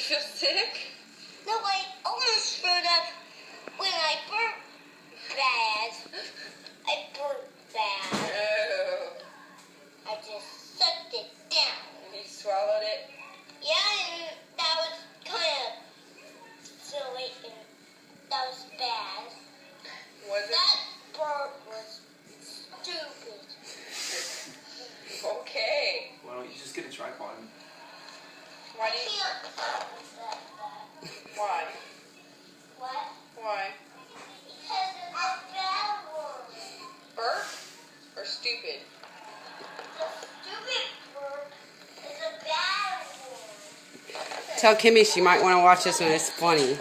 feel sick? No, I almost threw up when I burped bad. I burped bad. Oh. I just sucked it down. And you swallowed it? Yeah, and that was kind of silly and that was bad. Was it? That burp was stupid. Okay. Why don't you just get a tripod? Why do you... Why? What? Why? Because it's a bad word. Burp or stupid? The stupid burp is a bad word. Tell Kimmy she might want to watch this one. It's funny.